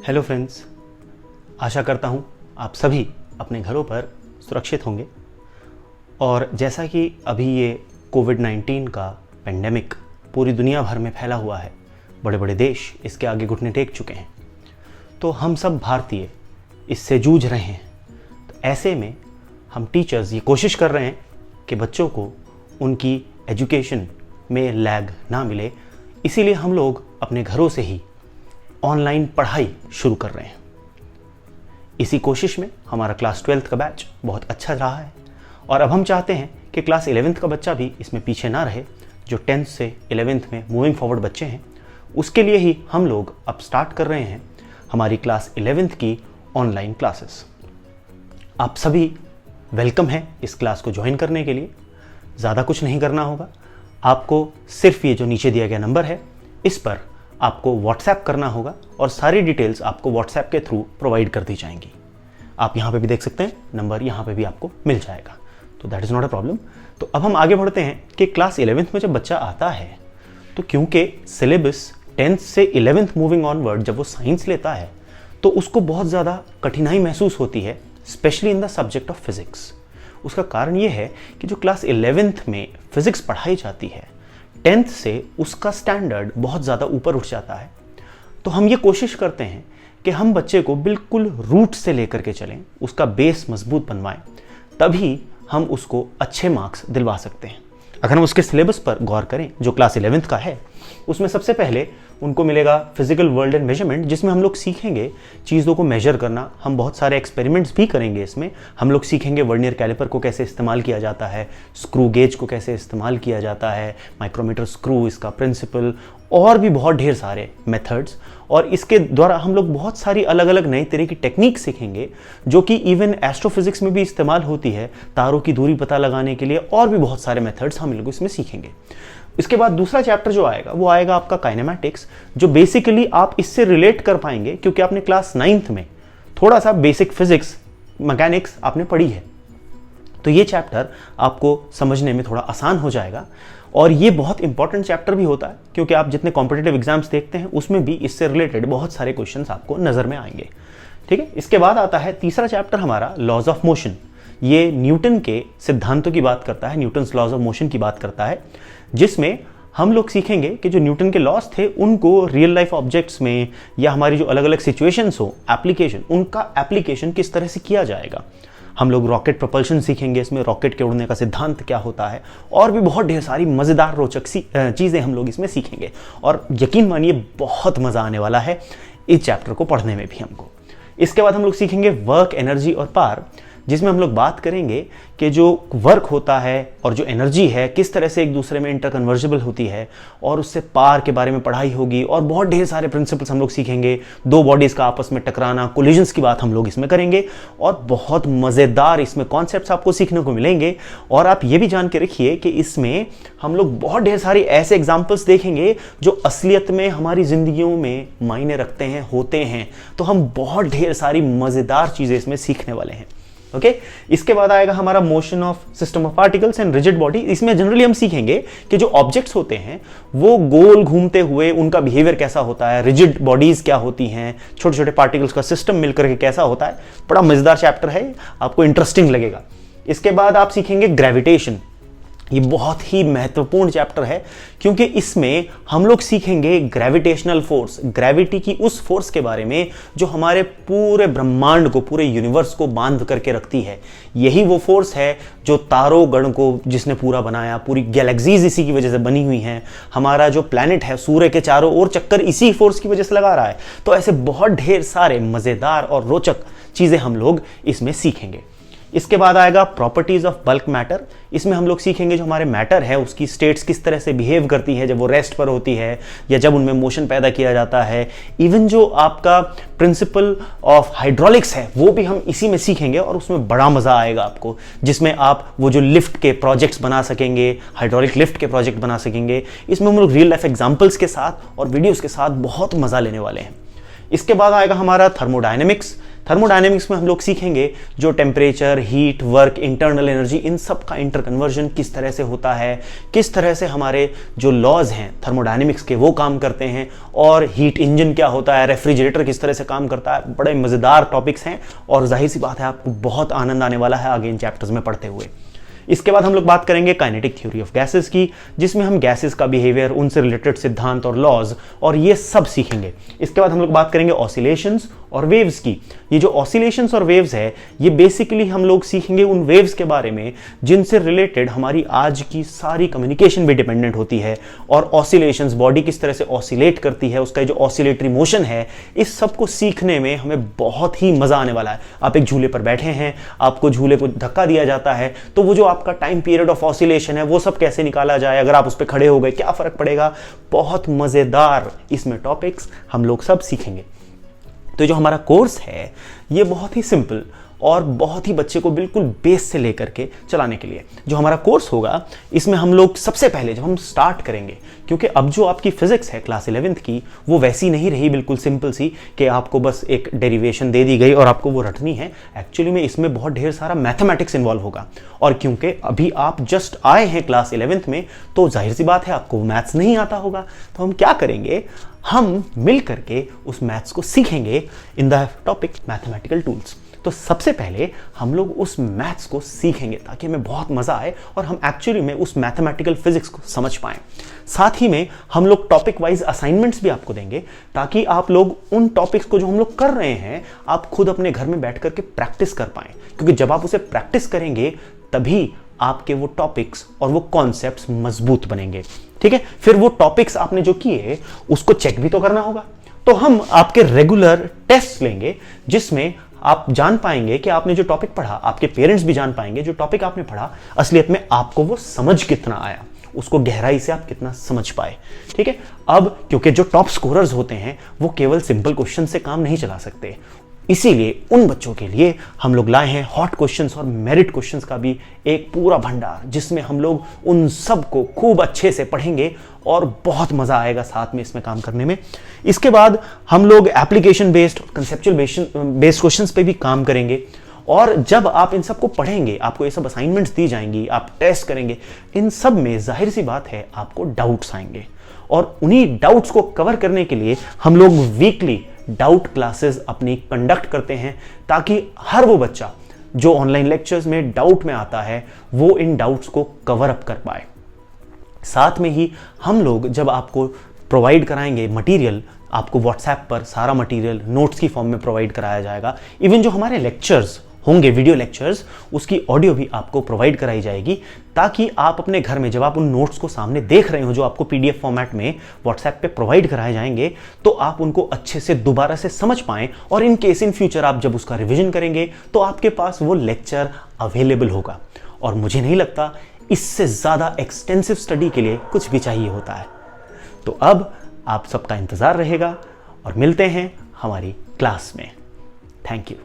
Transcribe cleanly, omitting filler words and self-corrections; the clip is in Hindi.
हेलो फ्रेंड्स, आशा करता हूँ आप सभी अपने घरों पर सुरक्षित होंगे। और जैसा कि अभी ये कोविड-19 का पेंडेमिक पूरी दुनिया भर में फैला हुआ है, बड़े बड़े देश इसके आगे घुटने टेक चुके हैं, तो हम सब भारतीय इससे जूझ रहे हैं। तो ऐसे में हम टीचर्स ये कोशिश कर रहे हैं कि बच्चों को उनकी एजुकेशन में लैग ना मिले, इसीलिए हम लोग अपने घरों से ही ऑनलाइन पढ़ाई शुरू कर रहे हैं। इसी कोशिश में हमारा क्लास 12th का बैच बहुत अच्छा रहा है और अब हम चाहते हैं कि क्लास 11th का बच्चा भी इसमें पीछे ना रहे। जो 10th से 11th में मूविंग फॉरवर्ड बच्चे हैं, उसके लिए ही हम लोग अब स्टार्ट कर रहे हैं हमारी क्लास 11th की ऑनलाइन क्लासेस। आप सभी वेलकम हैं इस क्लास को ज्वाइन करने के लिए। ज़्यादा कुछ नहीं करना होगा, आपको सिर्फ ये जो नीचे दिया गया नंबर है, इस पर आपको व्हाट्सएप करना होगा और सारी डिटेल्स आपको व्हाट्सएप के थ्रू प्रोवाइड कर दी जाएंगी। आप यहाँ पे भी देख सकते हैं, नंबर यहाँ पे भी आपको मिल जाएगा, तो that is not a problem. तो अब हम आगे बढ़ते हैं कि क्लास 11th में जब बच्चा आता है, तो क्योंकि सिलेबस 10th से 11th मूविंग ऑनवर्ड जब वो साइंस लेता है, तो उसको बहुत ज़्यादा कठिनाई महसूस होती है, specially in the subject of physics. उसका कारण ये है कि जो क्लास 11th में फिज़िक्स पढ़ाई जाती है, 10th से उसका स्टैंडर्ड बहुत ज़्यादा ऊपर उठ जाता है। तो हम ये कोशिश करते हैं कि हम बच्चे को बिल्कुल रूट से लेकर के चलें, उसका बेस मजबूत बनवाएं, तभी हम उसको अच्छे मार्क्स दिलवा सकते हैं। अगर हम उसके सिलेबस पर गौर करें जो क्लास 11th का है, उसमें सबसे पहले उनको मिलेगा फिजिकल वर्ल्ड एंड मेजरमेंट, जिसमें हम लोग सीखेंगे चीज़ों को मेजर करना। हम बहुत सारे एक्सपेरिमेंट्स भी करेंगे इसमें। हम लोग सीखेंगे वर्नियर कैलिपर को कैसे इस्तेमाल किया जाता है, स्क्रू गेज को कैसे इस्तेमाल किया जाता है, माइक्रोमीटर स्क्रू, इसका प्रिंसिपल, और भी बहुत ढेर सारे मेथड्स। और इसके द्वारा हम लोग बहुत सारी अलग अलग नई तरह की टेक्निक सीखेंगे, जो कि इवन एस्ट्रोफिजिक्स में भी इस्तेमाल होती है, तारों की दूरी पता लगाने के लिए। और भी बहुत सारे मेथड्स हम लोग इसमें सीखेंगे। इसके बाद दूसरा चैप्टर जो आएगा वो आएगा आपका काइनेमैटिक्स, जो बेसिकली आप इससे रिलेट कर पाएंगे क्योंकि आपने क्लास 9th में थोड़ा सा बेसिक फिजिक्स, मैकेनिक्स आपने पढ़ी है। तो ये चैप्टर आपको समझने में थोड़ा आसान हो जाएगा। और ये बहुत इंपॉर्टेंट चैप्टर भी होता है क्योंकि आप जितने कॉम्पिटिटिव एग्जाम्स देखते हैं उसमें भी इससे रिलेटेड बहुत सारे क्वेश्चंस आपको नजर में आएंगे। ठीक है, इसके बाद आता है तीसरा चैप्टर हमारा लॉज ऑफ मोशन। ये न्यूटन के सिद्धांतों की बात करता है, न्यूटन्स लॉज ऑफ मोशन की बात करता है, जिसमें हम लोग सीखेंगे कि जो न्यूटन के लॉज थे उनको रियल लाइफ ऑब्जेक्ट्स में या हमारी जो अलग अलग सिचुएशंस हो, एप्लीकेशन, उनका एप्लीकेशन किस तरह से किया जाएगा। हम लोग रॉकेट प्रोपल्शन सीखेंगे, इसमें रॉकेट के उड़ने का सिद्धांत क्या होता है, और भी बहुत ढेर सारी मज़ेदार रोचक चीज़ें हम लोग इसमें सीखेंगे। और यकीन मानिए बहुत मज़ा आने वाला है इस चैप्टर को पढ़ने में भी हमको। इसके बाद हम लोग सीखेंगे वर्क, एनर्जी और पावर, जिसमें हम लोग बात करेंगे कि जो वर्क होता है और जो एनर्जी है किस तरह से एक दूसरे में इंटरकन्वर्जिबल होती है, और उससे पावर के बारे में पढ़ाई होगी। और बहुत ढेर सारे प्रिंसिपल्स हम लोग सीखेंगे, दो बॉडीज़ का आपस में टकराना, कोलिजन्स की बात हम लोग इसमें करेंगे। और बहुत मज़ेदार इसमें कॉन्सेप्ट्स आपको सीखने को मिलेंगे। और आप ये भी जान के रखिए कि इसमें हम लोग बहुत ढेर सारी ऐसे एग्जाम्पल्स देखेंगे जो असलियत में हमारी ज़िंदगियों में मायने रखते हैं, होते हैं। तो हम बहुत ढेर सारी मज़ेदार चीज़ें इसमें सीखने वाले हैं। ओके, इसके बाद आएगा हमारा motion of system of particles and rigid body. इसमें जनरली हम सीखेंगे कि जो ऑब्जेक्ट्स होते हैं वो गोल घूमते हुए उनका बिहेवियर कैसा होता है, रिजिड बॉडीज क्या होती हैं, छोटे छोटे पार्टिकल्स का सिस्टम मिलकर के कैसा होता है। बड़ा मजेदार चैप्टर है, आपको इंटरेस्टिंग लगेगा। इसके बाद आप सीखेंगे ग्रेविटेशन। ये बहुत ही महत्वपूर्ण चैप्टर है क्योंकि इसमें हम लोग सीखेंगे ग्रेविटेशनल फोर्स, ग्रेविटी की उस फोर्स के बारे में जो हमारे पूरे ब्रह्मांड को, पूरे यूनिवर्स को बांध करके रखती है। यही वो फोर्स है जो तारों गण को जिसने पूरा बनाया, पूरी गैलेक्सीज इसी की वजह से बनी हुई हैं। हमारा जो प्लैनेट है सूर्य के चारों ओर चक्कर इसी फोर्स की वजह से लगा रहा है। तो ऐसे बहुत ढेर सारे मज़ेदार और रोचक चीज़ें हम लोग इसमें सीखेंगे। इसके बाद आएगा प्रॉपर्टीज ऑफ बल्क मैटर। इसमें हम लोग सीखेंगे जो हमारे मैटर है उसकी स्टेट्स किस तरह से बिहेव करती है जब वो रेस्ट पर होती है या जब उनमें मोशन पैदा किया जाता है। इवन जो आपका प्रिंसिपल ऑफ हाइड्रोलिक्स है वो भी हम इसी में सीखेंगे और उसमें बड़ा मजा आएगा आपको, जिसमें आप वो जो लिफ्ट के प्रोजेक्ट्स बना सकेंगे, हाइड्रोलिक लिफ्ट के प्रोजेक्ट बना सकेंगे। इसमें हम लोग रियल लाइफ एग्जाम्पल्स के साथ और वीडियोज के साथ बहुत मजा लेने वाले हैं। इसके बाद आएगा हमारा थर्मोडायनेमिक्स, थर्मोडायनेमिक्स में हम लोग सीखेंगे जो temperature, heat, work, internal energy, इन सब का इंटरकन्वर्जन किस तरह से होता है, किस तरह से हमारे जो लॉज हैं थर्मोडायनेमिक्स के वो काम करते हैं, और हीट इंजन क्या होता है, रेफ्रिजरेटर किस तरह से काम करता है। बड़े मज़ेदार टॉपिक्स हैं और जाहिर सी बात है आपको बहुत आनंद आने वाला है आगे इन चैप्टर्स में पढ़ते हुए। इसके बाद हम लोग बात करेंगे काइनेटिक थ्योरी ऑफ गैसेस की, जिसमें हम गैसेस का बिहेवियर, उनसे रिलेटेड सिद्धांत और लॉज और ये सब सीखेंगे। इसके बाद हम लोग बात करेंगे ऑसिलेशंस और वेव्स की। ये जो ऑसिलेशंस और वेव्स है ये बेसिकली हम लोग सीखेंगे उन वेव्स के बारे में जिनसे रिलेटेड हमारी आज की सारी कम्युनिकेशन भी डिपेंडेंट होती है, और ऑसिलेशंस, बॉडी किस तरह से ऑसिलेट करती है, उसका जो ऑसिलेटरी मोशन है, इस सब को सीखने में हमें बहुत ही मजा आने वाला है। आप एक झूले पर बैठे हैं, आपको झूले को धक्का दिया जाता है, तो वो जो आपका टाइम पीरियड ऑफ ऑसिलेशन है वो सब कैसे निकाला जाए, अगर आप उस पर खड़े हो गए क्या फर्क पड़ेगा। बहुत मजेदार इसमें टॉपिक्स हम लोग सब सीखेंगे। तो जो हमारा कोर्स है ये बहुत ही सिंपल और बहुत ही बच्चे को बिल्कुल बेस से लेकर के चलाने के लिए जो हमारा कोर्स होगा, इसमें हम लोग सबसे पहले जब हम स्टार्ट करेंगे, क्योंकि अब जो आपकी फिजिक्स है क्लास 11th की वो वैसी नहीं रही बिल्कुल सिंपल सी कि आपको बस एक डेरिवेशन दे दी गई और आपको वो रटनी है। एक्चुअली में इसमें बहुत ढेर सारा मैथमेटिक्स इन्वॉल्व होगा, और क्योंकि अभी आप जस्ट आए हैं क्लास 11th में तो जाहिर सी बात है आपको मैथ्स नहीं आता होगा। तो हम क्या करेंगे, हम मिल करके उस मैथ्स को सीखेंगे in the topic mathematical tools. तो सबसे पहले हम लोग उस मैथ्स को सीखेंगे ताकि हमें बहुत मजा आए और हम एक्चुअली में उस मैथमेटिकल फिजिक्स को समझ पाएं। साथ ही में हम लोग टॉपिक वाइज असाइनमेंट्स भी आपको देंगे ताकि आप लोग उन टॉपिक्स को जो हम लोग कर रहे हैं आप खुद अपने घर में बैठ करके प्रैक्टिस कर पाएं, क्योंकि जब आप उसे प्रैक्टिस करेंगे तभी आपके वो टॉपिक्स और वो कॉन्सेप्ट्स मजबूत बनेंगे। ठीक है, फिर वो टॉपिक्स आपने जो किए उसको चेक भी तो करना होगा। तो हम आपके रेगुलर टेस्ट लेंगे जिसमें आप जान पाएंगे कि आपने जो टॉपिक पढ़ा, आपके पेरेंट्स भी जान पाएंगे जो टॉपिक आपने पढ़ा असलियत में आपको वो समझ कितना आया, उसको गहराई से आप कितना समझ पाए। ठीक है, अब क्योंकि जो टॉप स्कोरर्स होते हैं वो केवल सिंपल क्वेश्चन से काम नहीं चला सकते, इसीलिए उन बच्चों के लिए हम लोग लाए हैं हॉट क्वेश्चंस और मेरिट क्वेश्चंस का भी एक पूरा भंडार, जिसमें हम लोग उन सब को खूब अच्छे से पढ़ेंगे और बहुत मजा आएगा साथ में इसमें काम करने में। इसके बाद हम लोग application based, conceptual based questions पे भी काम करेंगे, और जब आप इन सब को पढ़ेंगे, आपको ये सब असाइनमेंट्स दी जाएंगी, आप टेस्ट करेंगे, इन सब में जाहिर सी बात है आपको डाउट्स आएंगे, और उन्हीं डाउट्स को कवर करने के लिए हम लोग वीकली डाउट क्लासेस अपनी कंडक्ट करते हैं ताकि हर वो बच्चा जो ऑनलाइन लेक्चर्स में डाउट में आता है वो इन डाउट्स को कवर अप कर पाए। साथ में ही हम लोग जब आपको प्रोवाइड कराएंगे मटेरियल, आपको व्हाट्सएप पर सारा मटेरियल नोट्स की फॉर्म में प्रोवाइड कराया जाएगा। इवन जो हमारे लेक्चर्स होंगे, वीडियो लेक्चर्स, उसकी ऑडियो भी आपको प्रोवाइड कराई जाएगी ताकि आप अपने घर में जब आप उन नोट्स को सामने देख रहे हो जो आपको पीडीएफ फॉर्मेट में व्हाट्सएप पे प्रोवाइड कराए जाएंगे, तो आप उनको अच्छे से दोबारा से समझ पाएं, और इन केस इन फ्यूचर आप जब उसका रिवीजन करेंगे तो आपके पास वो लेक्चर अवेलेबल होगा। और मुझे नहीं लगता इससे ज़्यादा एक्सटेंसिव स्टडी के लिए कुछ भी चाहिए होता है। तो अब आप सबका इंतज़ार रहेगा और मिलते हैं हमारी क्लास में। Thank you.